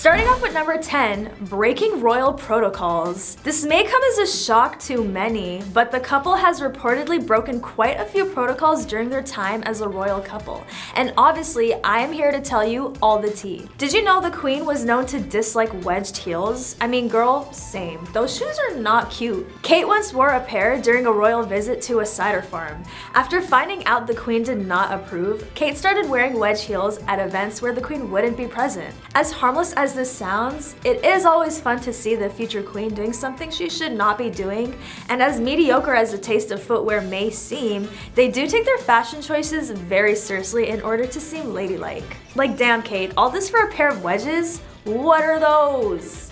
Starting off with number 10, breaking royal protocols. This may come as a shock to many, but the couple has reportedly broken quite a few protocols during their time as a royal couple. And obviously, I am here to tell you all the tea. Did you know the queen was known to dislike wedged heels? I mean, girl, same. Those shoes are not cute. Kate once wore a pair during a royal visit to a cider farm. After finding out the queen did not approve, Kate started wearing wedge heels at events where the queen wouldn't be present. As harmless as this sounds, it is always fun to see the future queen doing something she should not be doing, and as mediocre as the taste of footwear may seem, they do take their fashion choices very seriously in order to seem ladylike. Like, damn Kate, all this for a pair of wedges? What are those?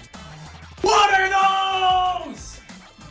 What are those?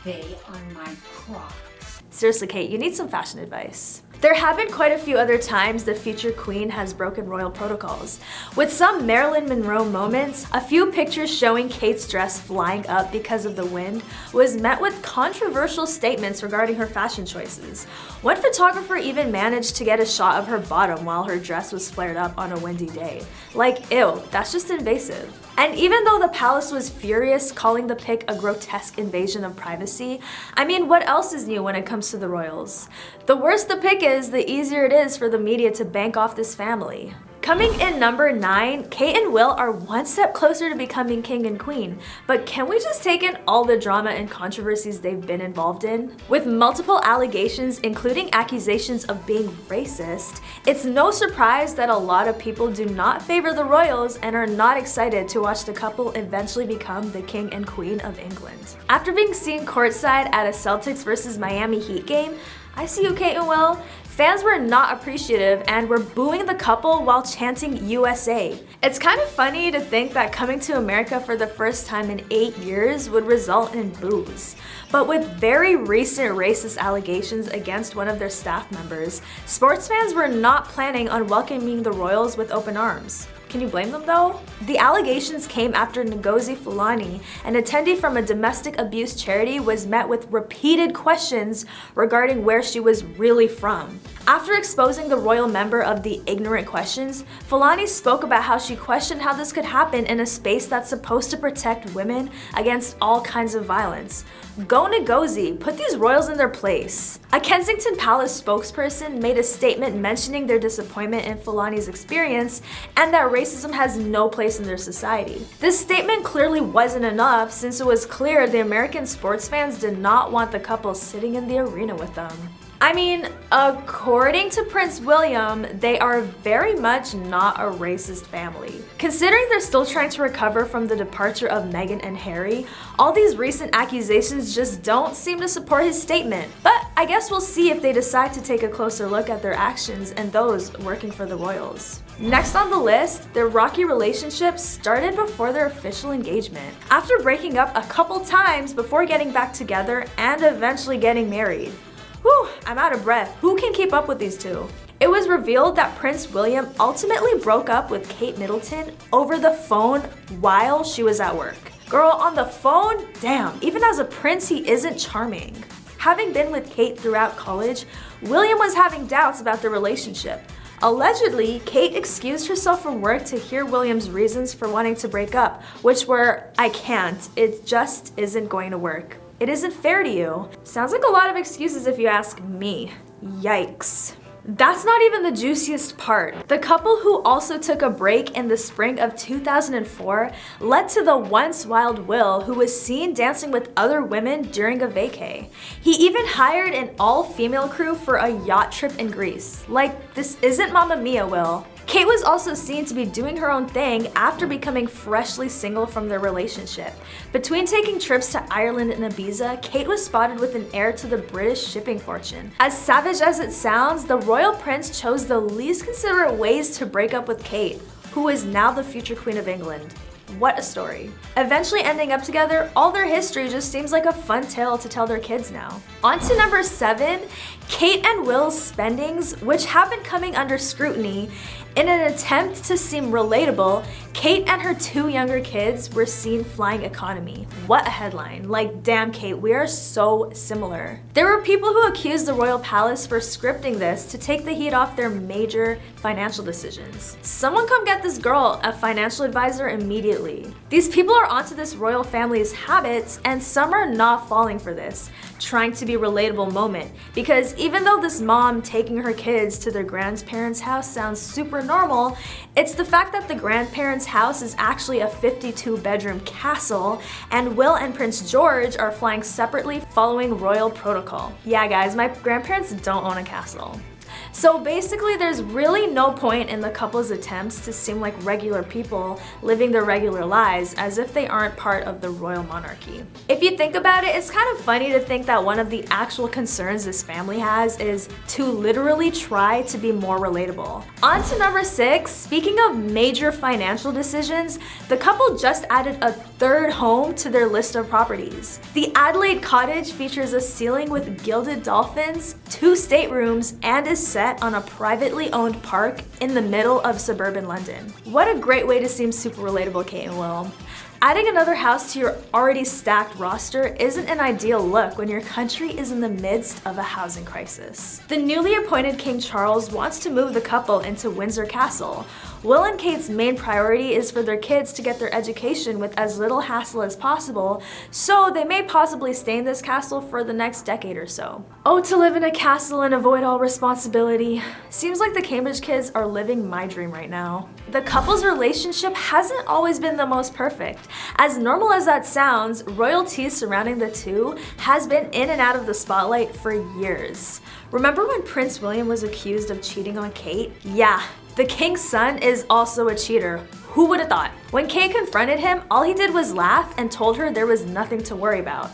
They are my Crocs. Seriously, Kate, you need some fashion advice. There have been quite a few other times the future queen has broken royal protocols. With some Marilyn Monroe moments, a few pictures showing Kate's dress flying up because of the wind was met with controversial statements regarding her fashion choices. One photographer even managed to get a shot of her bottom while her dress was flared up on a windy day. Like, ew, that's just invasive. And even though the palace was furious, calling the pic a grotesque invasion of privacy, I mean, what else is new when it comes to the royals? The worse the pic is, the easier it is for the media to bank off this family. Coming in number 9, Kate and Will are one step closer to becoming king and queen, but can we just take in all the drama and controversies they've been involved in? With multiple allegations, including accusations of being racist, it's no surprise that a lot of people do not favor the royals and are not excited to watch the couple eventually become the king and queen of England. After being seen courtside at a Celtics versus Miami Heat game, I see you, Kate and Will. Fans were not appreciative and were booing the couple while chanting USA. It's kind of funny to think that coming to America for the first time in 8 years would result in boos. But with very recent racist allegations against one of their staff members, sports fans were not planning on welcoming the royals with open arms. Can you blame them though? The allegations came after Ngozi Fulani, an attendee from a domestic abuse charity, was met with repeated questions regarding where she was really from. After exposing the royal member of the ignorant questions, Fulani spoke about how she questioned how this could happen in a space that's supposed to protect women against all kinds of violence. Go Ngozi, put these royals in their place. A Kensington Palace spokesperson made a statement mentioning their disappointment in Fulani's experience and that racism has no place in their society. This statement clearly wasn't enough since it was clear the American sports fans did not want the couple sitting in the arena with them. I mean, according to Prince William, they are very much not a racist family. Considering they're still trying to recover from the departure of Meghan and Harry, all these recent accusations just don't seem to support his statement. But I guess we'll see if they decide to take a closer look at their actions and those working for the royals. Next on the list, their rocky relationship started before their official engagement. After breaking up a couple times before getting back together and eventually getting married. Whew, I'm out of breath. Who can keep up with these two? It was revealed that Prince William ultimately broke up with Kate Middleton over the phone while she was at work. Girl, on the phone? Damn, even as a prince, he isn't charming. Having been with Kate throughout college, William was having doubts about the relationship. Allegedly, Kate excused herself from work to hear William's reasons for wanting to break up, which were, I can't, it just isn't going to work. It isn't fair to you. Sounds like a lot of excuses if you ask me. Yikes. That's not even the juiciest part. The couple, who also took a break in the spring of 2004, led to the once wild Will, who was seen dancing with other women during a vacay. He even hired an all-female crew for a yacht trip in Greece. Like, this isn't Mamma Mia, Will. Kate was also seen to be doing her own thing after becoming freshly single from their relationship. Between taking trips to Ireland and Ibiza, Kate was spotted with an heir to the British shipping fortune. As savage as it sounds, the royal prince chose the least considerate ways to break up with Kate, who is now the future Queen of England. What a story. Eventually ending up together, all their history just seems like a fun tale to tell their kids now. On to number 7, Kate and Will's spendings, which have been coming under scrutiny. In an attempt to seem relatable, Kate and her 2 younger kids were seen flying economy. What a headline. Like, damn Kate, we are so similar. There were people who accused the royal palace for scripting this to take the heat off their major financial decisions. Someone come get this girl a financial advisor immediately. immediately. These people are onto this royal family's habits, and some are not falling for this, trying to be relatable moment, because even though this mom taking her kids to their grandparents' house sounds super normal, it's the fact that the grandparents' house is actually a 52-bedroom castle, and Will and Prince George are flying separately following royal protocol. Yeah guys, my grandparents don't own a castle. So basically, there's really no point in the couple's attempts to seem like regular people living their regular lives as if they aren't part of the royal monarchy. If you think about it, it's kind of funny to think that one of the actual concerns this family has is to literally try to be more relatable. On to number 6, speaking of major financial decisions, the couple just added a third home to their list of properties. The Adelaide cottage features a ceiling with gilded dolphins, 2 staterooms, and is set on a privately owned park in the middle of suburban London. What a great way to seem super relatable, Kate and Will. Adding another house to your already stacked roster isn't an ideal look when your country is in the midst of a housing crisis. The newly appointed King Charles wants to move the couple into Windsor Castle. Will and Kate's main priority is for their kids to get their education with as little hassle as possible, so they may possibly stay in this castle for the next decade or so. Oh, to live in a castle and avoid all responsibility. Seems like the Cambridge kids are living my dream right now. The couple's relationship hasn't always been the most perfect. As normal as that sounds, royalty surrounding the two has been in and out of the spotlight for years. Remember when Prince William was accused of cheating on Kate? Yeah, the king's son is also a cheater. Who would have thought? When Kate confronted him, all he did was laugh and told her there was nothing to worry about.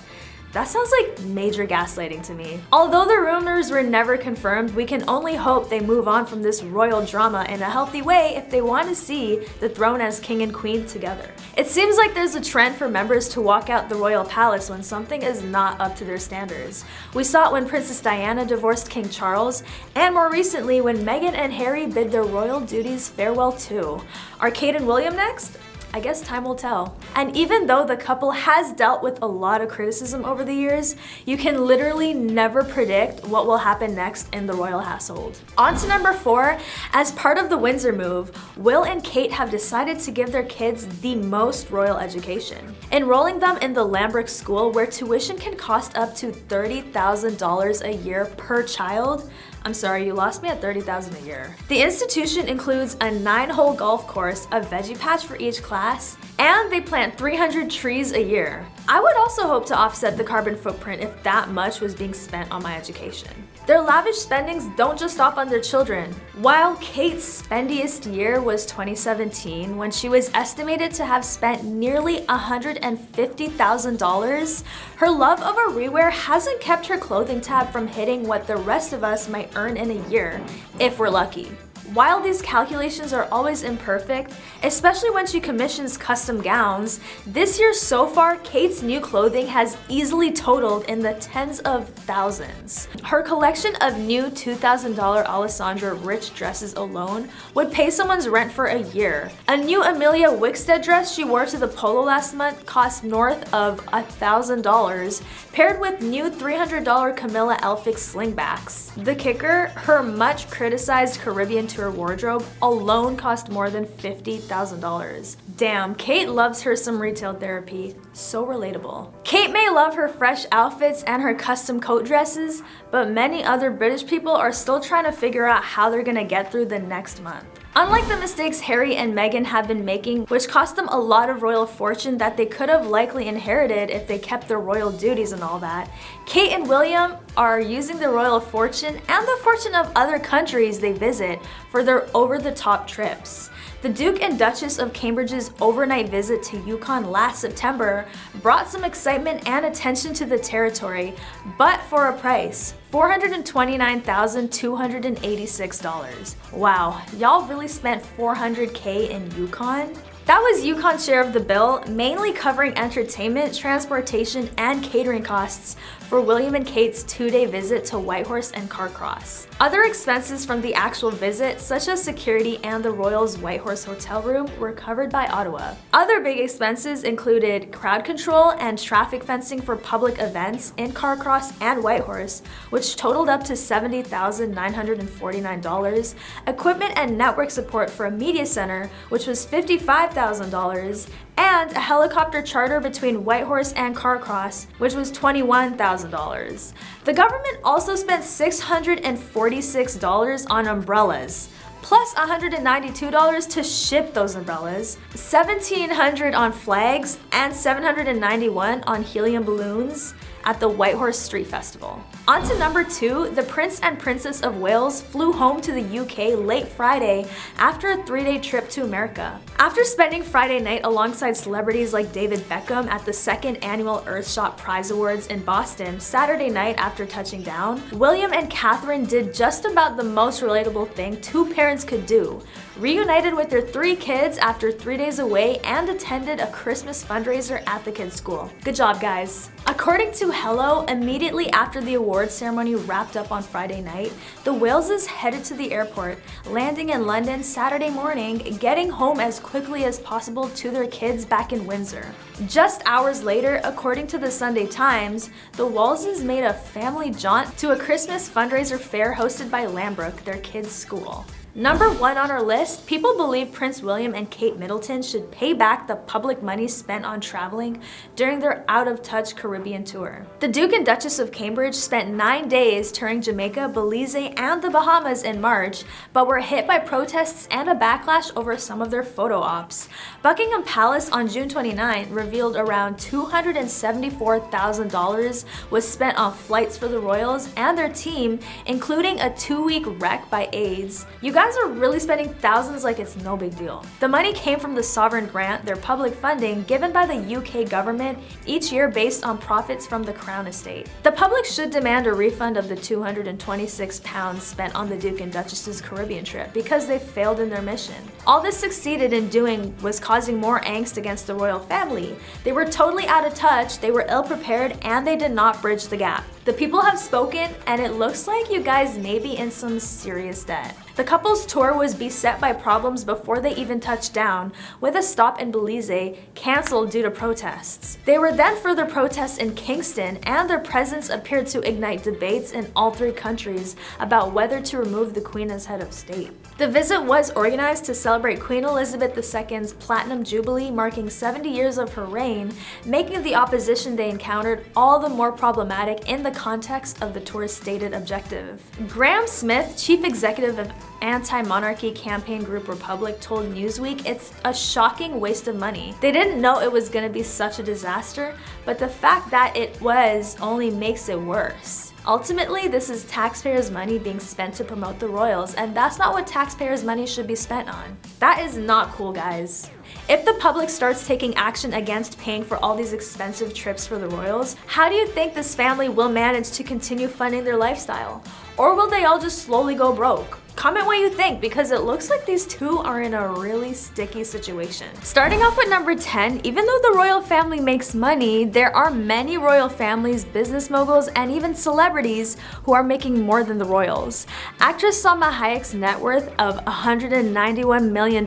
That sounds like major gaslighting to me. Although the rumors were never confirmed, we can only hope they move on from this royal drama in a healthy way if they want to see the throne as king and queen together. It seems like there's a trend for members to walk out the royal palace when something is not up to their standards. We saw it when Princess Diana divorced King Charles, and more recently when Meghan and Harry bid their royal duties farewell too. Are Kate and William next? I guess time will tell. And even though the couple has dealt with a lot of criticism over the years, you can literally never predict what will happen next in the royal household. On to number 4, as part of the Windsor move, Will and Kate have decided to give their kids the most royal education, enrolling them in the Lambert School where tuition can cost up to $30,000 a year per child. I'm sorry, you lost me at $30,000 a year. The institution includes a 9-hole golf course, a veggie patch for each class, and they plant 300 trees a year. I would also hope to offset the carbon footprint if that much was being spent on my education. Their lavish spendings don't just stop on their children. While Kate's spendiest year was 2017, when she was estimated to have spent nearly $150,000, her love of a rewear hasn't kept her clothing tab from hitting what the rest of us might earn in a year, if we're lucky. While these calculations are always imperfect, especially when she commissions custom gowns, this year so far, Kate's new clothing has easily totaled in the tens of thousands. Her collection of new $2,000 Alessandra rich dresses alone would pay someone's rent for a year. A new Amelia Wickstead dress she wore to the polo last month cost north of $1,000, paired with new $300 Camilla Elphick slingbacks. The kicker, her much criticized Caribbean tour wardrobe alone cost more than $50,000. Damn, Kate loves her some retail therapy. So relatable. Kate may love her fresh outfits and her custom coat dresses, but many other British people are still trying to figure out how they're gonna get through the next month. Unlike the mistakes Harry and Meghan have been making, which cost them a lot of royal fortune that they could have likely inherited if they kept their royal duties and all that, Kate and William are using the royal fortune and the fortune of other countries they visit for their over-the-top trips. The Duke and Duchess of Cambridge's overnight visit to Yukon last September brought some excitement and attention to the territory, but for a price. $429,286. Wow, y'all really spent $400K in Yukon? That was Yukon's share of the bill, mainly covering entertainment, transportation, and catering costs for William and Kate's 2-day visit to Whitehorse and Carcross. Other expenses from the actual visit, such as security and the Royals Whitehorse hotel room, were covered by Ottawa. Other big expenses included crowd control and traffic fencing for public events in Carcross and Whitehorse, which totaled up to $70,949, equipment and network support for a media center, which was $55,000, and a helicopter charter between Whitehorse and Carcross, which was $21,000. The government also spent $646 on umbrellas, plus $192 to ship those umbrellas, $1,700 on flags, and $791 on helium balloons at the Whitehorse Street Festival. On to number 2, the Prince and Princess of Wales flew home to the UK late Friday after a 3-day trip to America. After spending Friday night alongside celebrities like David Beckham at the 2nd annual Earthshot Prize Awards in Boston Saturday night after touching down, William and Catherine did just about the most relatable thing two parents could do: reunited with their 3 kids after 3 days away and attended a Christmas fundraiser at the kids' school. Good job, guys. According to Hello, immediately after the awards ceremony wrapped up on Friday night, the Waleses headed to the airport, landing in London Saturday morning, getting home as quickly as possible to their kids back in Windsor. Just hours later, according to the Sunday Times, the Waleses made a family jaunt to a Christmas fundraiser fair hosted by Lambrook, their kids' school. Number 1 on our list, people believe Prince William and Kate Middleton should pay back the public money spent on traveling during their out-of-touch Caribbean tour. The Duke and Duchess of Cambridge spent 9 days touring Jamaica, Belize, and the Bahamas in March, but were hit by protests and a backlash over some of their photo ops. Buckingham Palace on June 29 revealed around $274,000 was spent on flights for the royals and their team, including a 2-week wreck by AIDS. You guys are really spending thousands like it's no big deal. The money came from the sovereign grant, their public funding given by the UK government each year based on profits from the Crown estate. The public should demand a refund of the £226 spent on the Duke and Duchess's Caribbean trip because they failed in their mission. All this succeeded in doing was causing more angst against the royal family. They were totally out of touch, they were ill-prepared, and they did not bridge the gap. The people have spoken, and it looks like you guys may be in some serious debt. The couple's tour was beset by problems before they even touched down, with a stop in Belize cancelled due to protests. There were then further protests in Kingston, and their presence appeared to ignite debates in all 3 countries about whether to remove the Queen as head of state. The visit was organized to celebrate Queen Elizabeth II's Platinum Jubilee, marking 70 years of her reign, making the opposition they encountered all the more problematic in the context of the tour's stated objective. Graham Smith, chief executive of anti-monarchy campaign group Republic, told Newsweek it's a shocking waste of money. They didn't know it was going to be such a disaster, but the fact that it was only makes it worse. Ultimately, this is taxpayers' money being spent to promote the royals, and that's not what taxpayers' money should be spent on. That is not cool, guys. If the public starts taking action against paying for all these expensive trips for the royals, how do you think this family will manage to continue funding their lifestyle? Or will they all just slowly go broke? Comment what you think, because it looks like these two are in a really sticky situation. Starting off with number 10, even though the royal family makes money, there are many royal families, business moguls, and even celebrities who are making more than the royals. Actress Salma Hayek's net worth of $191 million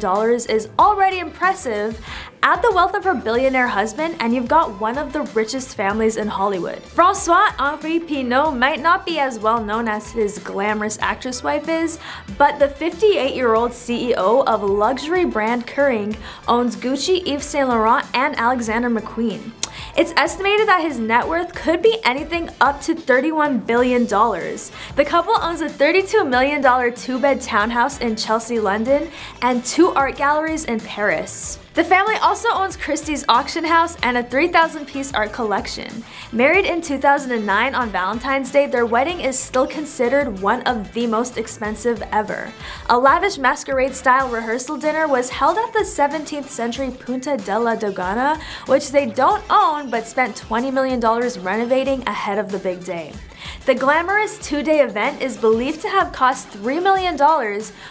is already impressive. Add the wealth of her billionaire husband and you've got one of the richest families in Hollywood. François-Henri Pinault might not be as well known as his glamorous actress wife is, but the 58-year-old CEO of luxury brand Kering owns Gucci, Yves Saint Laurent, and Alexander McQueen. It's estimated that his net worth could be anything up to $31 billion. The couple owns a $32 million 2-bed townhouse in Chelsea, London, and 2 art galleries in Paris. The family also owns Christie's auction house and a 3,000-piece art collection. Married in 2009 on Valentine's Day, their wedding is still considered one of the most expensive ever. A lavish masquerade-style rehearsal dinner was held at the 17th century Punta della Dogana, which they don't own but spent $20 million renovating ahead of the big day. The glamorous 2-day event is believed to have cost $3 million,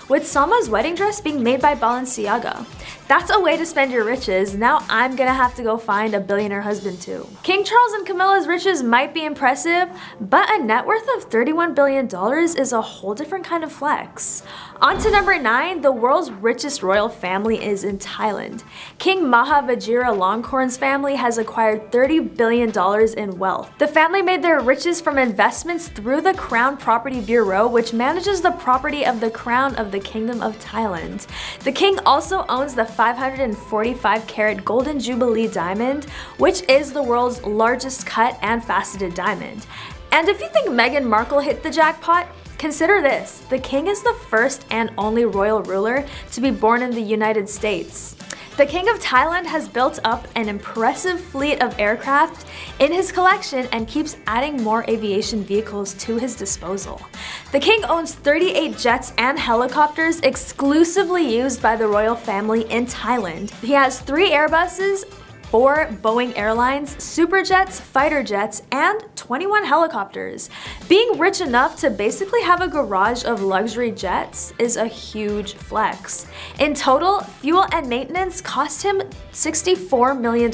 with Salma's wedding dress being made by Balenciaga. That's a way to spend your riches. Now I'm gonna have to go find a billionaire husband too. King Charles and Camilla's riches might be impressive, but a net worth of $31 billion is a whole different kind of flex. On to number 9, the world's richest royal family is in Thailand. King Maha Vajiralongkorn's family has acquired $30 billion in wealth. The family made their riches from investments through the Crown Property Bureau, which manages the property of the Crown of the Kingdom of Thailand. The king also owns the 545-carat golden jubilee diamond, which is the world's largest cut and faceted diamond. And if you think Meghan Markle hit the jackpot, consider this: the king is the first and only royal ruler to be born in the United States. The King of Thailand has built up an impressive fleet of aircraft in his collection and keeps adding more aviation vehicles to his disposal. The king owns 38 jets and helicopters exclusively used by the royal family in Thailand. He has 3 Airbuses, 4 Boeing Airlines, superjets, fighter jets, and 21 helicopters. Being rich enough to basically have a garage of luxury jets is a huge flex. In total, fuel and maintenance cost him $64 million.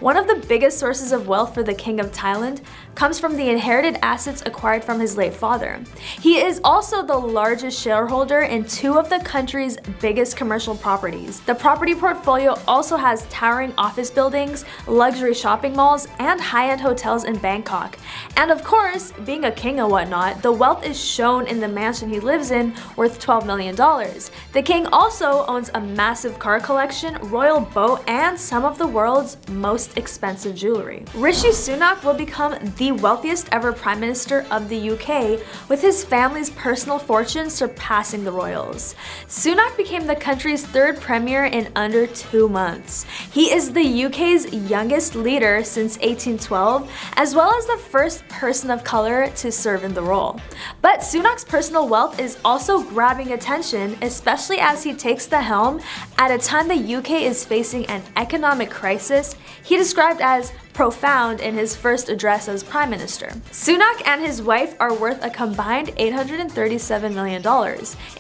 One of the biggest sources of wealth for the King of Thailand comes from the inherited assets acquired from his late father. He is also the largest shareholder in 2 of the country's biggest commercial properties. The property portfolio also has towering office buildings, luxury shopping malls, and high-end hotels in Bangkok. And of course, being a king and whatnot, the wealth is shown in the mansion he lives in, worth $12 million. The king also owns a massive car collection, royal boat, and some of the world's most expensive jewelry. Rishi Sunak will become the wealthiest ever Prime Minister of the UK, with his family's personal fortune surpassing the royals. Sunak became the country's 3rd premier in under 2 months. He is the UK's youngest leader since 1812, as well as the first person of color to serve in the role. But Sunak's personal wealth is also grabbing attention, especially as he takes the helm at a time the UK is facing an economic crisis he described as profound in his first address as Prime Minister. Sunak and his wife are worth a combined $837 million.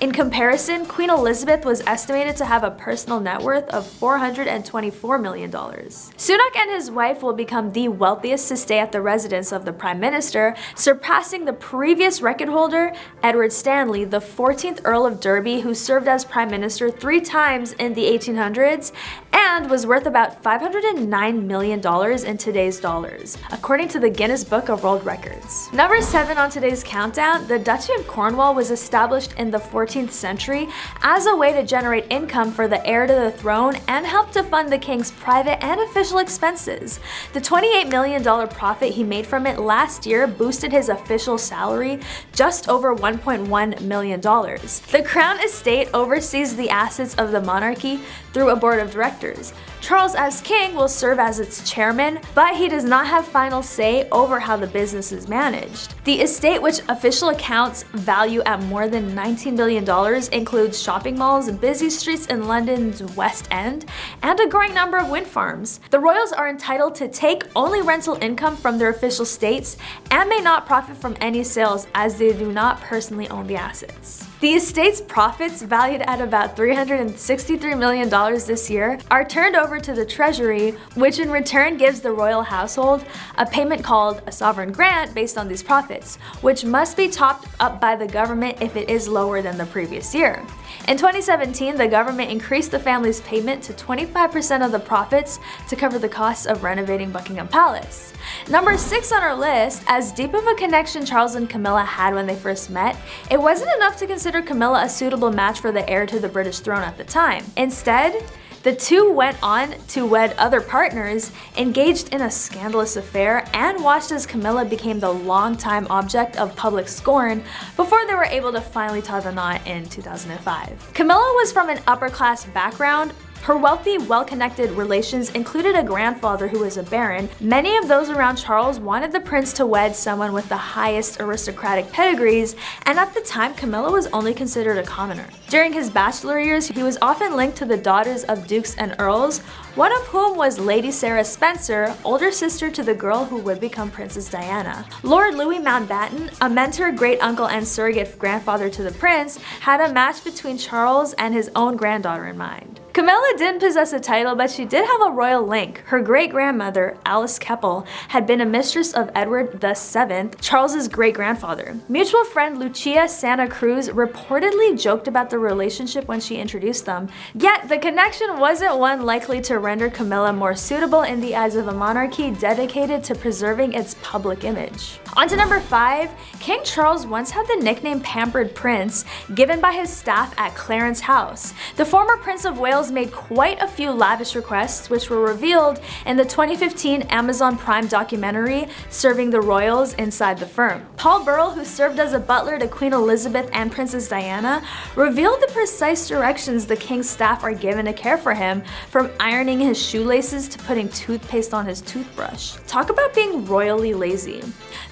In comparison, Queen Elizabeth was estimated to have a personal net worth of $424 million. Sunak and his wife will become the wealthiest to stay at the residence of the Prime Minister, surpassing the previous record holder, Edward Stanley, the 14th Earl of Derby, who served as Prime Minister 3 times in the 1800s and was worth about $509 million in today's dollars, according to the Guinness Book of World Records. Number 7 on today's countdown, the Duchy of Cornwall was established in the 14th century as a way to generate income for the heir to the throne and help to fund the king's private and official expenses. The $28 million profit he made from it last year boosted his official salary just over $1.1 million. The Crown Estate oversees the assets of the monarchy through a board of directors. Charles, as king, will serve as its chairman, but he does not have final say over how the business is managed. The estate, which official accounts value at more than $19 billion, includes shopping malls, busy streets in London's West End, and a growing number of wind farms. The royals are entitled to take only rental income from their official states and may not profit from any sales, as they do not personally own the assets. The estate's profits, valued at about $363 million this year, are turned over to the Treasury, which in return gives the royal household a payment called a sovereign grant based on these profits, which must be topped up by the government if it is lower than the previous year. In 2017, the government increased the family's payment to 25% of the profits to cover the costs of renovating Buckingham Palace. Number 6 on our list, as deep of a connection Charles and Camilla had when they first met, it wasn't enough to consider Camilla a suitable match for the heir to the British throne at the time. Instead, the two went on to wed other partners, engaged in a scandalous affair, and watched as Camilla became the longtime object of public scorn before they were able to finally tie the knot in 2005. Camilla was from an upper-class background. Her wealthy, well-connected relations included a grandfather who was a baron. Many of those around Charles wanted the prince to wed someone with the highest aristocratic pedigrees, and at the time, Camilla was only considered a commoner. During his bachelor years, he was often linked to the daughters of dukes and earls, one of whom was Lady Sarah Spencer, older sister to the girl who would become Princess Diana. Lord Louis Mountbatten, a mentor, great-uncle, and surrogate grandfather to the prince, had a match between Charles and his own granddaughter in mind. Camilla didn't possess a title, but she did have a royal link. Her great-grandmother, Alice Keppel, had been a mistress of Edward VII, Charles's great-grandfather. Mutual friend Lucia Santa Cruz reportedly joked about the relationship when she introduced them, yet the connection wasn't one likely to render Camilla more suitable in the eyes of a monarchy dedicated to preserving its public image. On to number 5, King Charles once had the nickname Pampered Prince given by his staff at Clarence House. The former Prince of Wales made quite a few lavish requests, which were revealed in the 2015 Amazon Prime documentary Serving the Royals Inside the Firm. Paul Burrell, who served as a butler to Queen Elizabeth and Princess Diana, revealed the precise directions the king's staff are given to care for him, from ironing his shoelaces to putting toothpaste on his toothbrush. Talk about being royally lazy.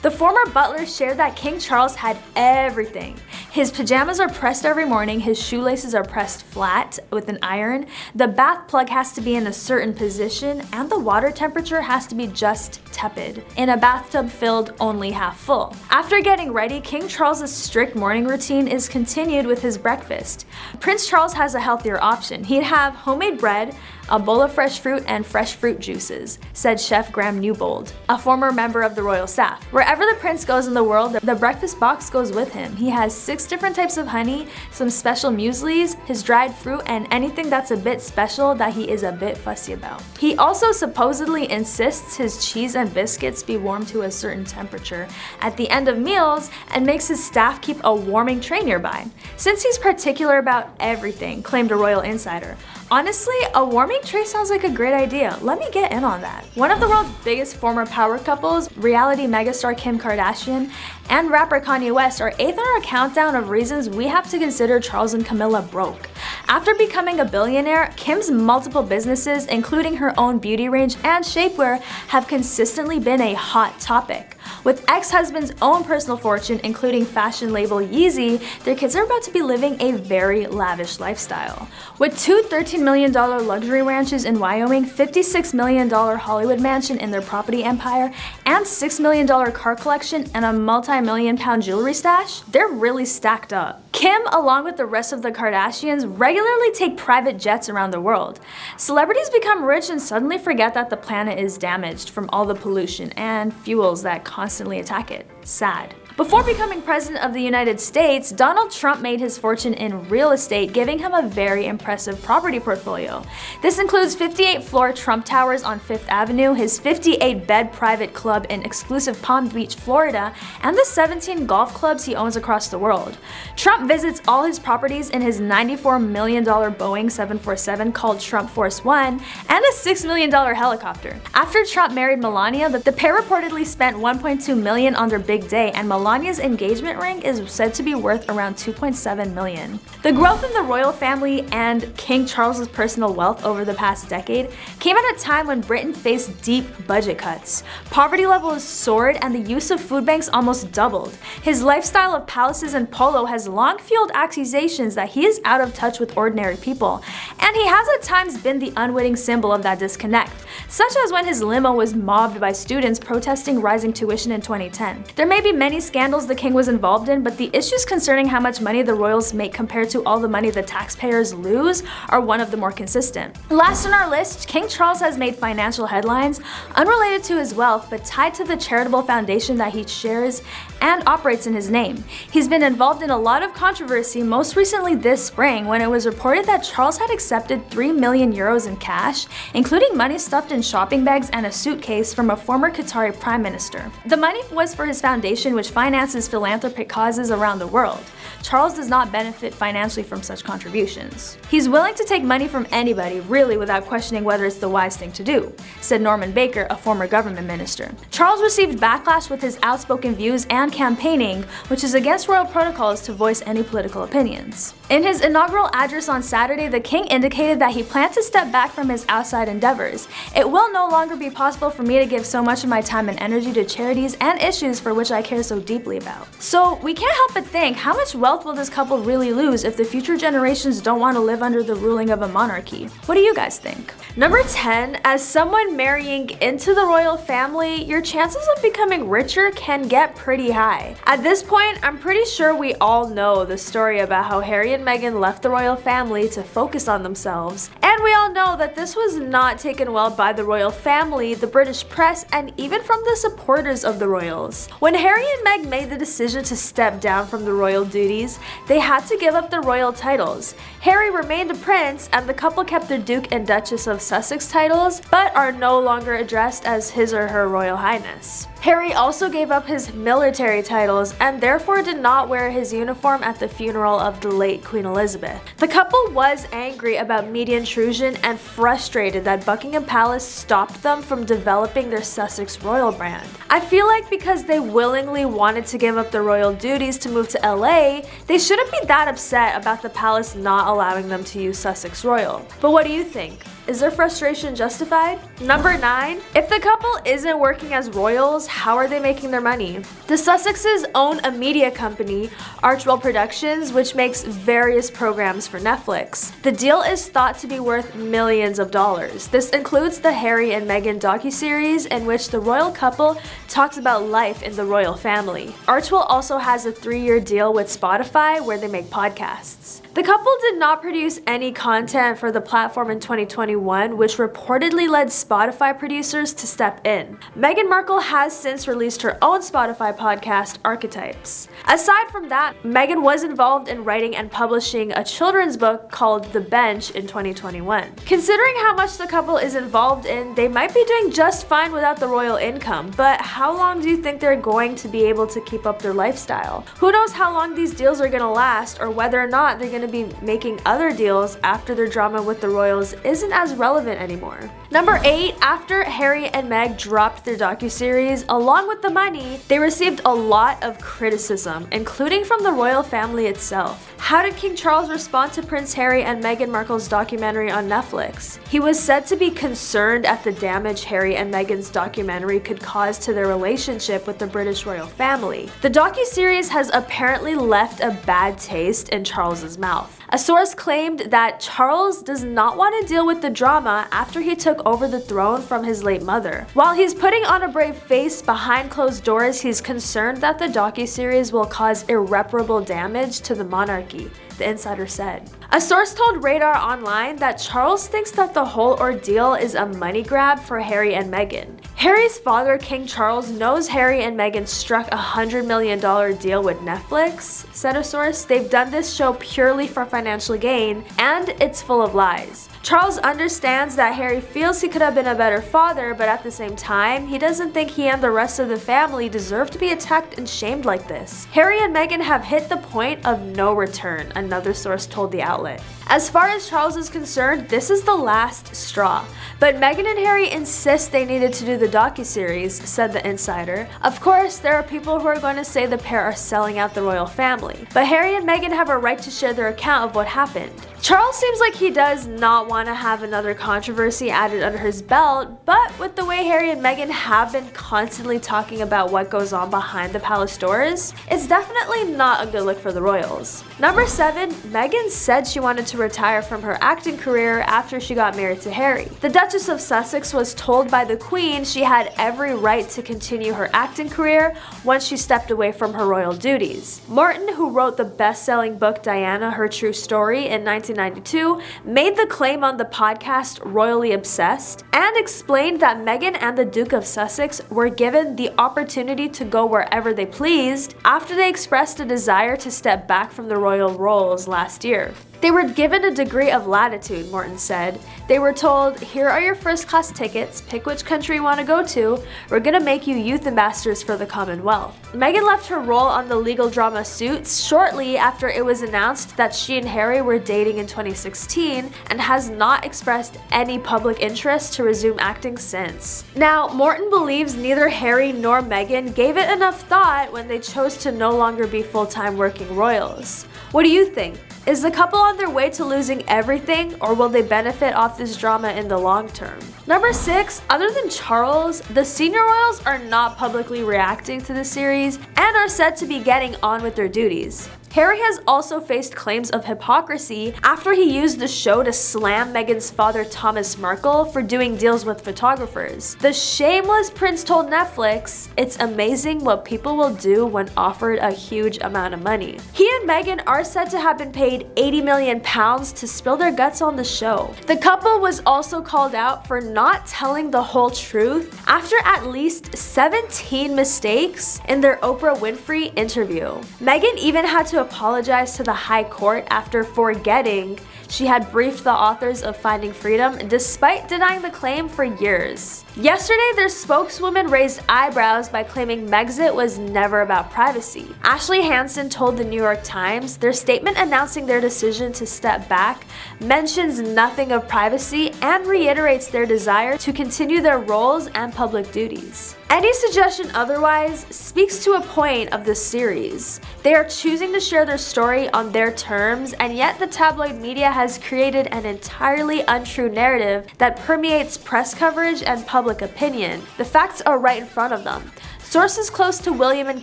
The former butler shared that King Charles had everything. His pajamas are pressed every morning, his shoelaces are pressed flat with an iron, the bath plug has to be in a certain position, and the water temperature has to be just tepid, in a bathtub filled only half full. After getting ready, King Charles's strict morning routine is continued with his breakfast. Prince Charles has a healthier option. He'd have homemade bread, a bowl of fresh fruit, and fresh fruit juices, said Chef Graham Newbold, a former member of the royal staff. Wherever the prince goes in the world, the breakfast box goes with him. He has 6 different types of honey, some special mueslis, his dried fruit, and anything that's a bit special that he is a bit fussy about. He also supposedly insists his cheese and biscuits be warmed to a certain temperature at the end of meals and makes his staff keep a warming tray nearby. Since he's particular about everything, claimed a royal insider. Honestly, a warming tray sounds like a great idea. Let me get in on that. One of the world's biggest former power couples, reality megastar Kim Kardashian and rapper Kanye West, are 8th on our countdown of reasons we have to consider Charles and Camilla broke. After becoming a billionaire, Kim's multiple businesses, including her own beauty range and shapewear, have consistently been a hot topic. With ex-husband's own personal fortune, including fashion label Yeezy, their kids are about to be living a very lavish lifestyle. With 2 $13 million luxury ranches in Wyoming, $56 million Hollywood mansion in their property empire, and $6 million car collection and a multi-million-pound jewelry stash, they're really stacked up. Kim, along with the rest of the Kardashians, regularly take private jets around the world. Celebrities become rich and suddenly forget that the planet is damaged from all the pollution and fuels that constantly attack it. Sad. Before becoming president of the United States, Donald Trump made his fortune in real estate, giving him a very impressive property portfolio. This includes 58-floor Trump Towers on 5th Avenue, his 58-bed private club in exclusive Palm Beach, Florida, and the 17 golf clubs he owns across the world. Trump visits all his properties in his $94 million Boeing 747 called Trump Force One and a $6 million helicopter. After Trump married Melania, the pair reportedly spent $1.2 million on their big day, and Melania's engagement ring is said to be worth around $2.7 million. The growth in the royal family and King Charles's personal wealth over the past decade came at a time when Britain faced deep budget cuts. Poverty levels soared and the use of food banks almost doubled. His lifestyle of palaces and polo has long fueled accusations that he is out of touch with ordinary people, and he has at times been the unwitting symbol of that disconnect, such as when his limo was mobbed by students protesting rising tuition in 2010. There may be many scandals the king was involved in, but the issues concerning how much money the royals make compared to all the money the taxpayers lose are one of the more consistent. Last on our list, King Charles has made financial headlines unrelated to his wealth but tied to the charitable foundation that he shares and operates in his name. He's been involved in a lot of controversy, most recently this spring when it was reported that Charles had accepted 3 million euros in cash, including money stuffed in shopping bags and a suitcase, from a former Qatari prime minister. The money was for his foundation, which finances philanthropic causes around the world. Charles does not benefit financially from such contributions. He's willing to take money from anybody, really, without questioning whether it's the wise thing to do, said Norman Baker, a former government minister. Charles received backlash with his outspoken views and campaigning, which is against royal protocols to voice any political opinions. In his inaugural address on Saturday, the king indicated that he planned to step back from his outside endeavors. It will no longer be possible for me to give so much of my time and energy to charities and issues for which I care so deeply about. So we can't help but think, how much wealth will this couple really lose if the future generations don't want to live under the ruling of a monarchy? What do you guys think? Number 10, as someone marrying into the royal family, your chances of becoming richer can get pretty high. At this point, I'm pretty sure we all know the story about how Harry and Meghan left the royal family to focus on themselves. And we all know that this was not taken well by the royal family, the British press, and even from the supporters of the royals. When Harry and Meg made the decision to step down from the royal duties, they had to give up their royal titles. Harry remained a prince, and the couple kept their Duke and Duchess of Sussex titles, but are no longer addressed as His or Her Royal Highness. Harry also gave up his military titles and therefore did not wear his uniform at the funeral of the late Queen Elizabeth. The couple was angry about media intrusion and frustrated that Buckingham Palace stopped them from developing their Sussex royal brand. I feel like because they willingly wanted to give up their royal duties to move to LA, they shouldn't be that upset about the palace not allowing them to use Sussex Royal. But what do you think? Is their frustration justified? Number 9. If the couple isn't working as royals, how are they making their money? The Sussexes own a media company, Archwell Productions, which makes various programs for Netflix. The deal is thought to be worth millions of dollars. This includes the Harry and Meghan docuseries, in which the royal couple talks about life in the royal family. Archwell also has a 3-year deal with Spotify where they make podcasts. The couple did not produce any content for the platform in 2021, which reportedly led Spotify producers to step in. Meghan Markle has since released her own Spotify podcast, Archetypes. Aside from that, Meghan was involved in writing and publishing a children's book called The Bench in 2021. Considering how much the couple is involved in, they might be doing just fine without the royal income, but how long do you think they're going to be able to keep up their lifestyle? Who knows how long these deals are going to last, or whether or not they're going to be making other deals after their drama with the royals isn't as relevant anymore. Number 8, after Harry and Meg dropped their docuseries, along with the money, they received a lot of criticism, including from the royal family itself. How did King Charles respond to Prince Harry and Meghan Markle's documentary on Netflix? He was said to be concerned at the damage Harry and Meghan's documentary could cause to their relationship with the British royal family. The docuseries has apparently left a bad taste in Charles's mouth. A source claimed that Charles does not want to deal with the drama after he took over the throne from his late mother. While he's putting on a brave face behind closed doors, he's concerned that the docuseries will cause irreparable damage to the monarchy, the insider said. A source told Radar Online that Charles thinks that the whole ordeal is a money grab for Harry and Meghan. Harry's father, King Charles, knows Harry and Meghan struck a $100 million deal with Netflix, said a source. They've done this show purely for financial gain, and it's full of lies. Charles understands that Harry feels he could have been a better father, but at the same time, he doesn't think he and the rest of the family deserve to be attacked and shamed like this. Harry and Meghan have hit the point of no return, another source told the outlet. As far as Charles is concerned, this is the last straw. But Meghan and Harry insist they needed to do the docuseries, said the insider. Of course, there are people who are going to say the pair are selling out the royal family, but Harry and Meghan have a right to share their account of what happened. Charles seems like he does not want to have another controversy added under his belt, but with the way Harry and Meghan have been constantly talking about what goes on behind the palace doors, it's definitely not a good look for the royals. Number 7, Meghan said she wanted to retire from her acting career after she got married to Harry. The Duchess of Sussex was told by the Queen she had every right to continue her acting career once she stepped away from her royal duties. Martin, who wrote the best-selling book Diana, Her True Story in 1992, made the claim on the podcast Royally Obsessed and explained that Meghan and the Duke of Sussex were given the opportunity to go wherever they pleased after they expressed a desire to step back from the royal roles last year. They were given a degree of latitude, Morton said. They were told, here are your first-class tickets, pick which country you want to go to, we're gonna make you youth ambassadors for the Commonwealth. Meghan left her role on the legal drama Suits shortly after it was announced that she and Harry were dating in 2016 and has not expressed any public interest to resume acting since. Now, Morton believes neither Harry nor Meghan gave it enough thought when they chose to no longer be full-time working royals. What do you think? Is the couple on their way to losing everything, or will they benefit off this drama in the long term? Number 6, other than Charles, the senior royals are not publicly reacting to the series and are said to be getting on with their duties. Harry has also faced claims of hypocrisy after he used the show to slam Meghan's father Thomas Markle for doing deals with photographers. The shameless prince told Netflix, "It's amazing what people will do when offered a huge amount of money." He and Meghan are said to have been paid £80 million to spill their guts on the show. The couple was also called out for not telling the whole truth after at least 17 mistakes in their Oprah Winfrey interview. Meghan even had to apologize to the High Court after forgetting she had briefed the authors of Finding Freedom despite denying the claim for years. Yesterday, their spokeswoman raised eyebrows by claiming Megxit was never about privacy. Ashley Hansen told the New York Times their statement announcing their decision to step back mentions nothing of privacy and reiterates their desire to continue their roles and public duties. Any suggestion otherwise speaks to a point of this series. They are choosing to share their story on their terms, and yet the tabloid media has created an entirely untrue narrative that permeates press coverage and public opinion. The facts are right in front of them. Sources close to William and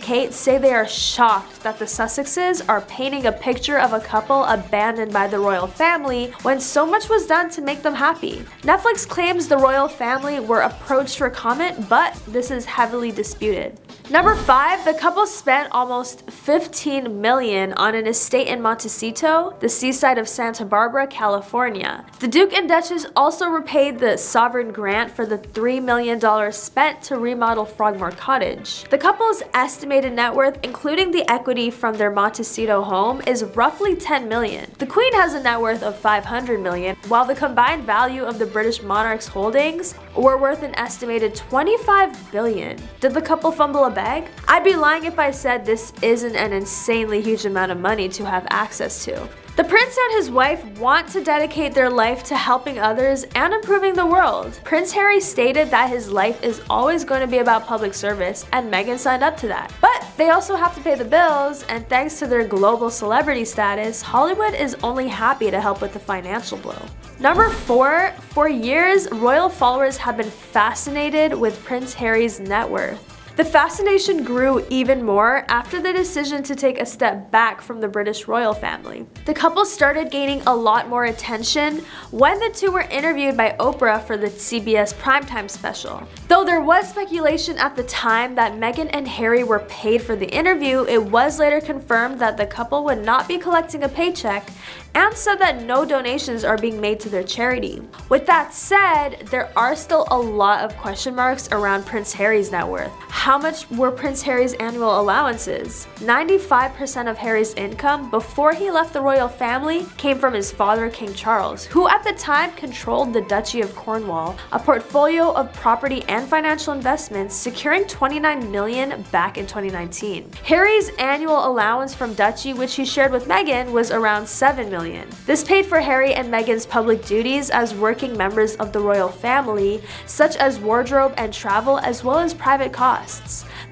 Kate say they are shocked that the Sussexes are painting a picture of a couple abandoned by the royal family when so much was done to make them happy. Netflix claims the royal family were approached for comment, but this is heavily disputed. Number 5, the couple spent almost $15 million on an estate in Montecito, the seaside of Santa Barbara, California. The Duke and Duchess also repaid the sovereign grant for the $3 million spent to remodel Frogmore Cottage. The couple's estimated net worth, including the equity from their Montecito home, is roughly $10 million. The Queen has a net worth of $500 million, while the combined value of the British monarch's holdings were worth an estimated $25 billion. Did the couple fumble a bag? I'd be lying if I said this isn't an insanely huge amount of money to have access to. The prince and his wife want to dedicate their life to helping others and improving the world. Prince Harry stated that his life is always going to be about public service, and Meghan signed up to that. But they also have to pay the bills, and thanks to their global celebrity status, Hollywood is only happy to help with the financial blow. Number 4, for years, royal followers have been fascinated with Prince Harry's net worth. The fascination grew even more after the decision to take a step back from the British royal family. The couple started gaining a lot more attention when the two were interviewed by Oprah for the CBS primetime special. Though there was speculation at the time that Meghan and Harry were paid for the interview, it was later confirmed that the couple would not be collecting a paycheck and said that no donations are being made to their charity. With that said, there are still a lot of question marks around Prince Harry's net worth. How much were Prince Harry's annual allowances? 95% of Harry's income before he left the royal family came from his father, King Charles, who at the time controlled the Duchy of Cornwall, a portfolio of property and financial investments, securing $29 million back in 2019. Harry's annual allowance from Duchy, which he shared with Meghan, was around $7 million. This paid for Harry and Meghan's public duties as working members of the royal family, such as wardrobe and travel, as well as private costs.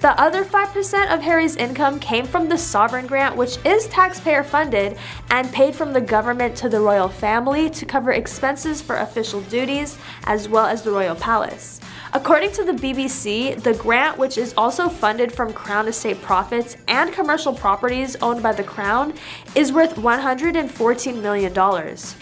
The other 5% of Harry's income came from the sovereign grant, which is taxpayer funded and paid from the government to the royal family to cover expenses for official duties, as well as the royal palace. According to the BBC, the grant, which is also funded from Crown estate profits and commercial properties owned by the Crown, is worth $114 million.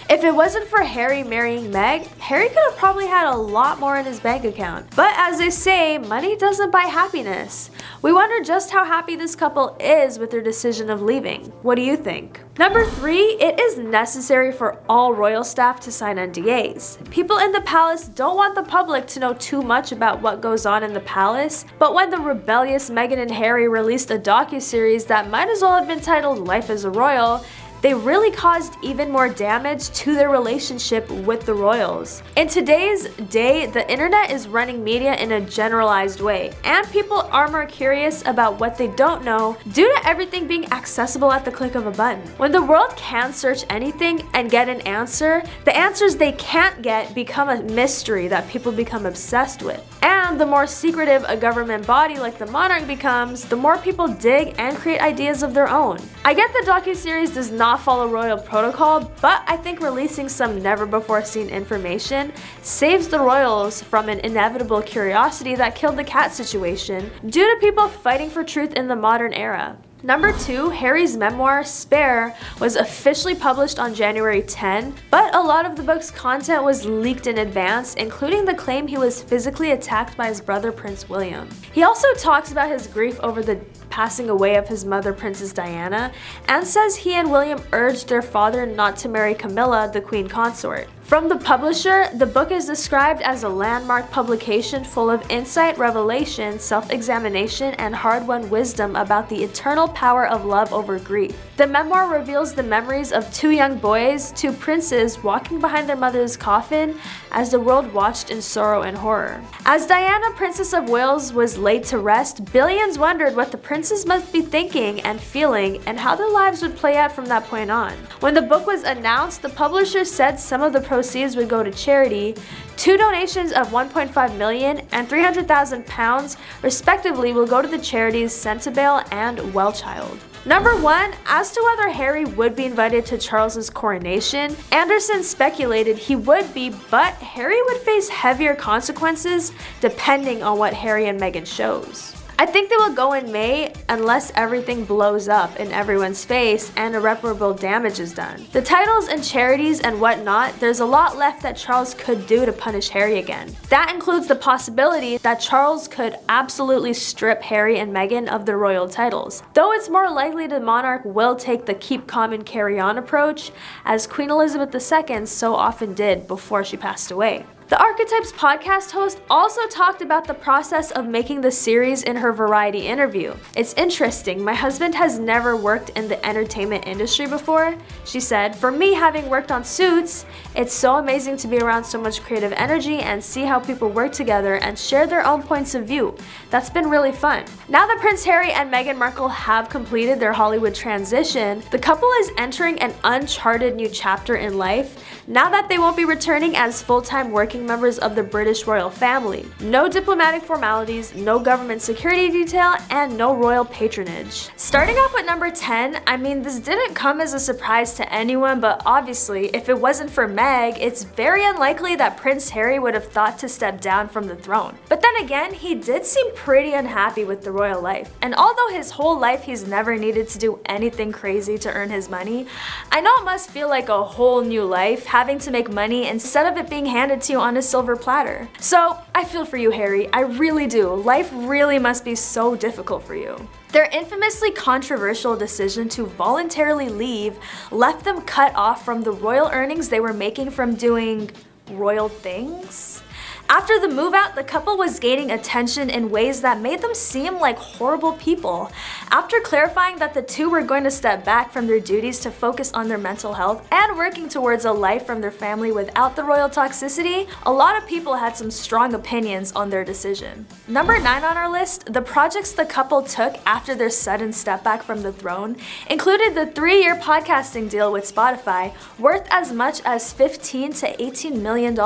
If it wasn't for Harry marrying Meg, Harry could have probably had a lot more in his bank account. But as they say, money doesn't buy happiness. We wonder just how happy this couple is with their decision of leaving. What do you think? Number 3, it is necessary for all royal staff to sign NDAs. People in the palace don't want the public to know too much about what goes on in the palace, but when the rebellious Meghan and Harry released a docuseries that might as well have been titled Life as a Royal, they really caused even more damage to their relationship with the royals. In today's day, the internet is running media in a generalized way, and people are more curious about what they don't know due to everything being accessible at the click of a button. When the world can search anything and get an answer, the answers they can't get become a mystery that people become obsessed with. And the more secretive a government body like the monarch becomes, the more people dig and create ideas of their own. I get the docuseries does not follow royal protocol, but I think releasing some never-before-seen information saves the royals from an inevitable curiosity that killed the cat situation due to people fighting for truth in the modern era. Number 2, Harry's memoir, Spare, was officially published on January 10, but a lot of the book's content was leaked in advance, including the claim he was physically attacked by his brother Prince William. He also talks about his grief over the passing away of his mother, Princess Diana, and says he and William urged their father not to marry Camilla, the Queen Consort. From the publisher, the book is described as a landmark publication full of insight, revelation, self-examination, and hard-won wisdom about the eternal power of love over grief. The memoir reveals the memories of two young boys, two princes, walking behind their mother's coffin as the world watched in sorrow and horror. As Diana, Princess of Wales, was laid to rest, billions wondered what the princes must be thinking and feeling and how their lives would play out from that point on. When the book was announced, the publisher said some of the proceeds would go to charity. Two donations of $1.5 million and £300,000 respectively will go to the charities Centibale and Wellchild. Number 1, as to whether Harry would be invited to Charles's coronation, Anderson speculated he would be, but Harry would face heavier consequences depending on what Harry and Meghan chose. I think they will go in May unless everything blows up in everyone's face and irreparable damage is done. The titles and charities and whatnot, there's a lot left that Charles could do to punish Harry again. That includes the possibility that Charles could absolutely strip Harry and Meghan of their royal titles. Though it's more likely the monarch will take the keep calm and carry on approach, as Queen Elizabeth II so often did before she passed away. The Archetypes podcast host also talked about the process of making the series in her Variety interview. It's interesting, my husband has never worked in the entertainment industry before. She said, for me, having worked on Suits, it's so amazing to be around so much creative energy and see how people work together and share their own points of view. That's been really fun. Now that Prince Harry and Meghan Markle have completed their Hollywood transition, the couple is entering an uncharted new chapter in life now that they won't be returning as full-time working members of the British royal family. No diplomatic formalities, no government security detail, and no royal patronage. Starting off with number 10, I mean, this didn't come as a surprise to anyone, but obviously, if it wasn't for Meg, it's very unlikely that Prince Harry would have thought to step down from the throne. But then again, he did seem pretty unhappy with the royal life. And although his whole life he's never needed to do anything crazy to earn his money, I know it must feel like a whole new life, having to make money instead of it being handed to you on a silver platter. So I feel for you, Harry. I really do. Life really must be so difficult for you. Their infamously controversial decision to voluntarily leave left them cut off from the royal earnings they were making from doing royal things. After the move out, the couple was gaining attention in ways that made them seem like horrible people. After clarifying that the two were going to step back from their duties to focus on their mental health and working towards a life from their family without the royal toxicity, a lot of people had some strong opinions on their decision. Number 9 on our list, the projects the couple took after their sudden step back from the throne included the 3-year podcasting deal with Spotify, worth as much as $15 to $18 million.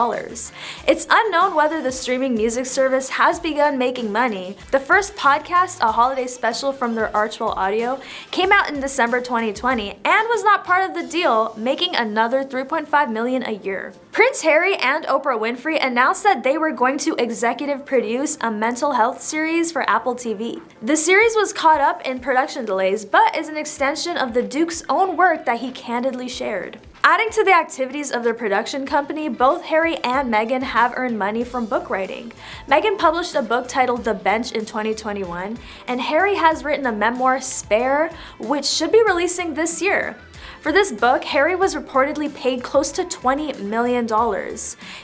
It's unknown whether the streaming music service has begun making money. The first podcast, a holiday special from their Archwell Audio, came out in December 2020 and was not part of the deal, making another $3.5 million a year. Prince Harry and Oprah Winfrey announced that they were going to executive produce a mental health series for Apple TV. The series was caught up in production delays, but is an extension of the Duke's own work that he candidly shared. Adding to the activities of their production company, both Harry and Meghan have earned money from book writing. Meghan published a book titled The Bench in 2021, and Harry has written a memoir, Spare, which should be releasing this year. For this book, Harry was reportedly paid close to $20 million.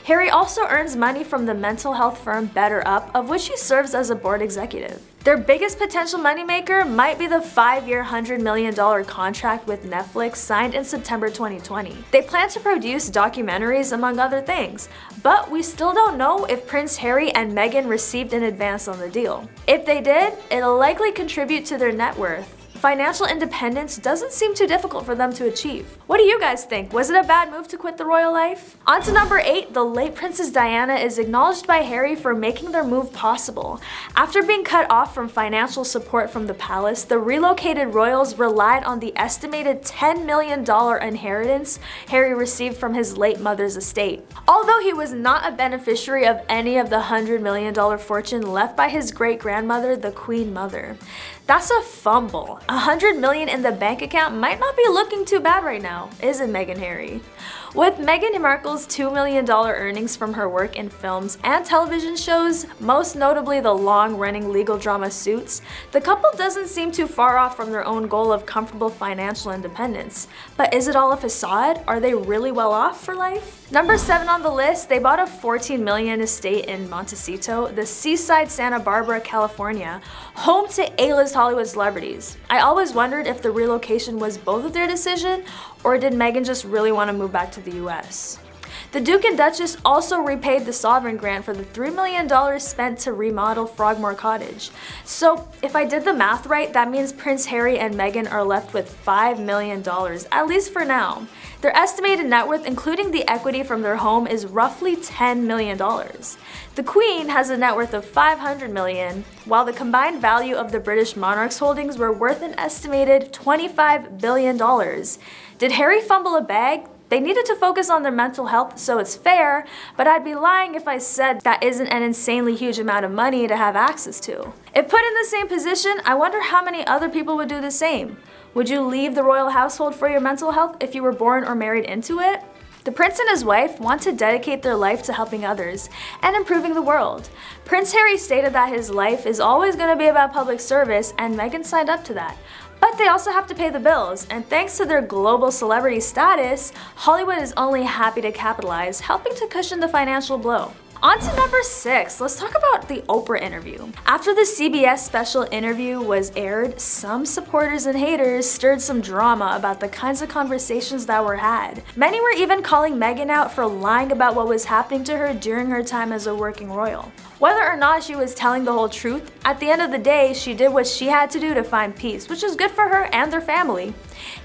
Harry also earns money from the mental health firm BetterUp, of which he serves as a board executive. Their biggest potential moneymaker might be the 5-year $100 million contract with Netflix signed in September 2020. They plan to produce documentaries, among other things, but we still don't know if Prince Harry and Meghan received an advance on the deal. If they did, it'll likely contribute to their net worth. Financial independence doesn't seem too difficult for them to achieve. What do you guys think? Was it a bad move to quit the royal life? On to number 8, the late Princess Diana is acknowledged by Harry for making their move possible. After being cut off from financial support from the palace, the relocated royals relied on the estimated $10 million inheritance Harry received from his late mother's estate. Although he was not a beneficiary of any of the $100 million fortune left by his great-grandmother, the Queen Mother. That's a fumble. $100 million in the bank account might not be looking too bad right now, is it, Meghan Harry? With Meghan Markle's $2 million earnings from her work in films and television shows, most notably the long-running legal drama Suits, the couple doesn't seem too far off from their own goal of comfortable financial independence. But is it all a facade? Are they really well off for life? Number 7 on the list, they bought a $14 million estate in Montecito, the seaside Santa Barbara, California, home to A-list Hollywood celebrities. I always wondered if the relocation was both of their decision, or did Meghan just really want to move back to the US? The Duke and Duchess also repaid the sovereign grant for the $3 million spent to remodel Frogmore Cottage. So if I did the math right, that means Prince Harry and Meghan are left with $5 million, at least for now. Their estimated net worth, including the equity from their home, is roughly $10 million. The Queen has a net worth of $500 million, while the combined value of the British monarch's holdings were worth an estimated $25 billion. Did Harry fumble a bag? They needed to focus on their mental health, so it's fair, but I'd be lying if I said that isn't an insanely huge amount of money to have access to. If put in the same position, I wonder how many other people would do the same. Would you leave the royal household for your mental health if you were born or married into it? The prince and his wife want to dedicate their life to helping others and improving the world. Prince Harry stated that his life is always going to be about public service, and Meghan signed up to that. But they also have to pay the bills, and thanks to their global celebrity status, Hollywood is only happy to capitalize, helping to cushion the financial blow. On to number 6, let's talk about the Oprah interview. After the CBS special interview was aired, some supporters and haters stirred some drama about the kinds of conversations that were had. Many were even calling Meghan out for lying about what was happening to her during her time as a working royal. Whether or not she was telling the whole truth, at the end of the day, she did what she had to do to find peace, which is good for her and their family.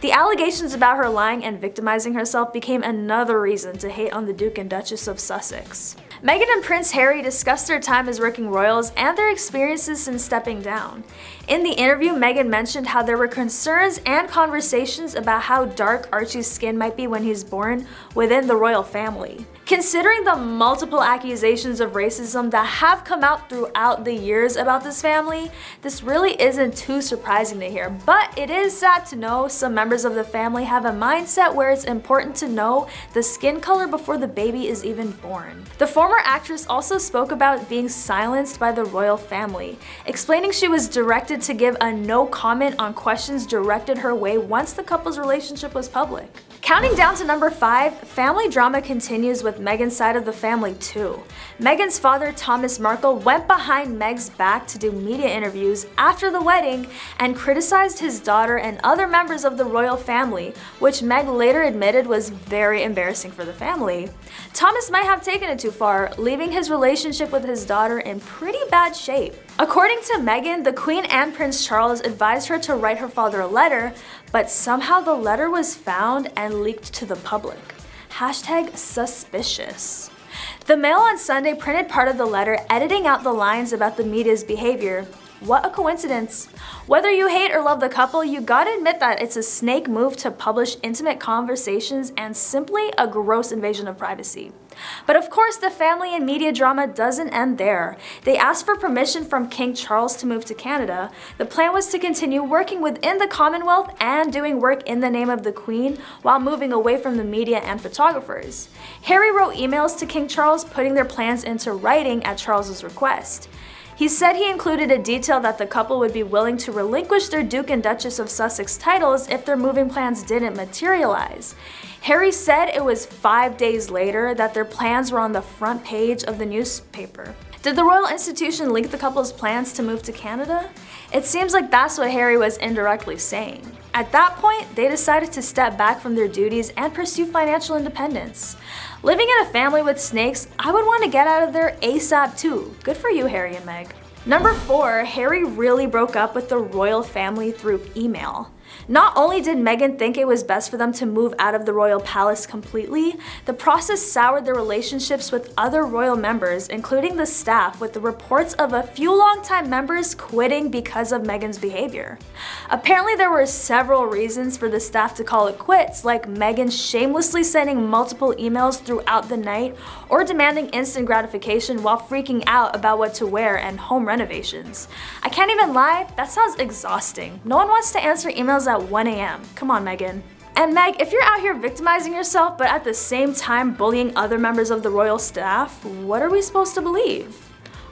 The allegations about her lying and victimizing herself became another reason to hate on the Duke and Duchess of Sussex. Meghan and Prince Harry discussed their time as working royals and their experiences since stepping down. In the interview, Meghan mentioned how there were concerns and conversations about how dark Archie's skin might be when he's born within the royal family. Considering the multiple accusations of racism that have come out throughout the years about this family, this really isn't too surprising to hear, but it is sad to know some members of the family have a mindset where it's important to know the skin color before the baby is even born. The former actress also spoke about being silenced by the royal family, explaining she was directed to give a no comment on questions directed her way once the couple's relationship was public. Counting down to number 5, family drama continues with Meghan's side of the family too. Meghan's father, Thomas Markle, went behind Meg's back to do media interviews after the wedding and criticized his daughter and other members of the royal family, which Meg later admitted was very embarrassing for the family. Thomas might have taken it too far, leaving his relationship with his daughter in pretty bad shape. According to Meghan, the Queen and Prince Charles advised her to write her father a letter, but somehow the letter was found and leaked to the public. #suspicious. The Mail on Sunday printed part of the letter, editing out the lines about the media's behavior. What a coincidence. Whether you hate or love the couple, you gotta admit that it's a snake move to publish intimate conversations and simply a gross invasion of privacy. But of course, the family and media drama doesn't end there. They asked for permission from King Charles to move to Canada. The plan was to continue working within the Commonwealth and doing work in the name of the Queen while moving away from the media and photographers. Harry wrote emails to King Charles putting their plans into writing at Charles's request. He said he included a detail that the couple would be willing to relinquish their Duke and Duchess of Sussex titles if their moving plans didn't materialize. Harry said it was 5 days later that their plans were on the front page of the newspaper. Did the royal institution leak the couple's plans to move to Canada? It seems like that's what Harry was indirectly saying. At that point, they decided to step back from their duties and pursue financial independence. Living in a family with snakes, I would want to get out of there ASAP too. Good for you, Harry and Meg. Number 4, Harry really broke up with the royal family through email. Not only did Meghan think it was best for them to move out of the royal palace completely, the process soured their relationships with other royal members, including the staff, with the reports of a few longtime members quitting because of Meghan's behavior. Apparently there were several reasons for the staff to call it quits, like Meghan shamelessly sending multiple emails throughout the night or demanding instant gratification while freaking out about what to wear and home renovations. I can't even lie, that sounds exhausting. No one wants to answer emails at 1 a.m. Come on, Meghan. And Meg, if you're out here victimizing yourself but at the same time bullying other members of the royal staff, what are we supposed to believe?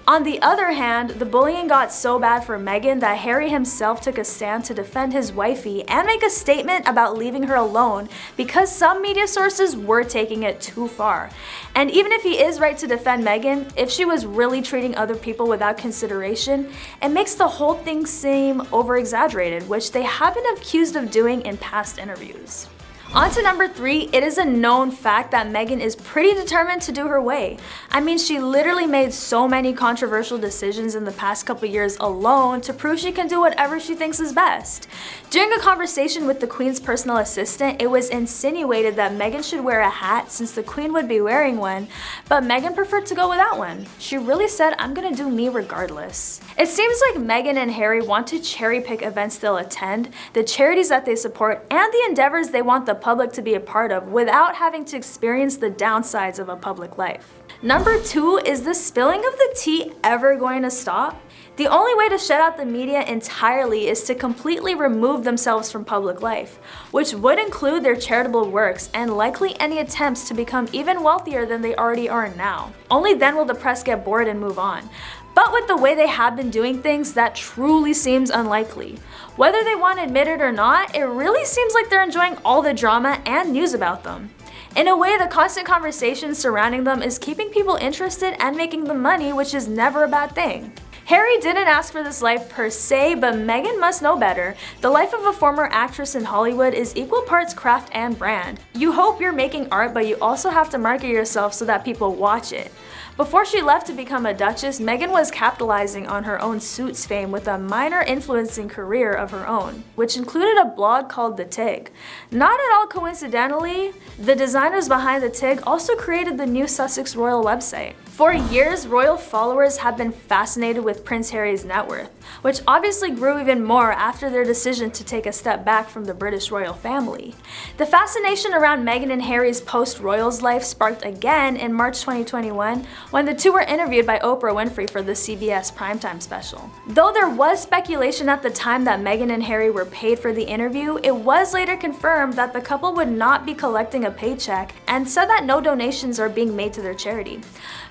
On the other hand, the bullying got so bad for Meghan that Harry himself took a stand to defend his wifey and make a statement about leaving her alone because some media sources were taking it too far. And even if he is right to defend Meghan, if she was really treating other people without consideration, it makes the whole thing seem over-exaggerated, which they have been accused of doing in past interviews. On to number 3, it is a known fact that Meghan is pretty determined to do her way. I mean, she literally made so many controversial decisions in the past couple years alone to prove she can do whatever she thinks is best. During a conversation with the Queen's personal assistant, it was insinuated that Meghan should wear a hat since the Queen would be wearing one, but Meghan preferred to go without one. She really said, "I'm gonna do me regardless." It seems like Meghan and Harry want to cherry pick events they'll attend, the charities that they support, and the endeavors they want the public to be a part of without having to experience the downsides of a public life. Number 2, is the spilling of the tea ever going to stop? The only way to shut out the media entirely is to completely remove themselves from public life, which would include their charitable works and likely any attempts to become even wealthier than they already are now. Only then will the press get bored and move on. But with the way they have been doing things, that truly seems unlikely. Whether they want to admit it or not, it really seems like they're enjoying all the drama and news about them. In a way, the constant conversation surrounding them is keeping people interested and making them money, which is never a bad thing. Harry didn't ask for this life per se, but Meghan must know better. The life of a former actress in Hollywood is equal parts craft and brand. You hope you're making art, but you also have to market yourself so that people watch it. Before she left to become a duchess, Meghan was capitalizing on her own Suits fame with a minor influencing career of her own, which included a blog called The Tig. Not at all coincidentally, the designers behind The Tig also created the new Sussex Royal website. For years, royal followers have been fascinated with Prince Harry's net worth, which obviously grew even more after their decision to take a step back from the British royal family. The fascination around Meghan and Harry's post-royals life sparked again in March 2021 when the two were interviewed by Oprah Winfrey for the CBS primetime special. Though there was speculation at the time that Meghan and Harry were paid for the interview, it was later confirmed that the couple would not be collecting a paycheck and said that no donations are being made to their charity.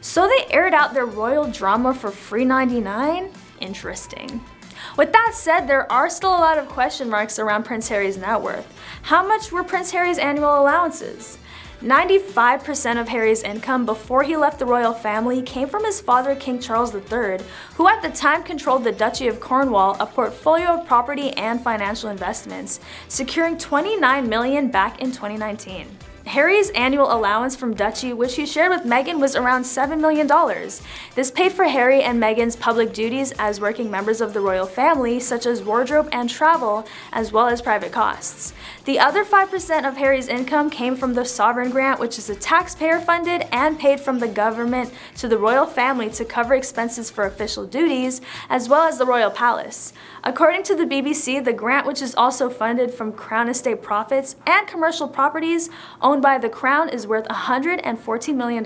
So they aired out their royal drama for free $99? Interesting. With that said, there are still a lot of question marks around Prince Harry's net worth. How much were Prince Harry's annual allowances? 95% of Harry's income before he left the royal family came from his father, King Charles III, who at the time controlled the Duchy of Cornwall, a portfolio of property and financial investments, securing $29 million back in 2019. Harry's annual allowance from Duchy, which he shared with Meghan, was around $7 million. This paid for Harry and Meghan's public duties as working members of the royal family, such as wardrobe and travel, as well as private costs. The other 5% of Harry's income came from the Sovereign Grant, which is a taxpayer-funded and paid from the government to the royal family to cover expenses for official duties, as well as the royal palace. According to the BBC, the grant, which is also funded from Crown estate profits and commercial properties owned by the Crown, is worth $114 million.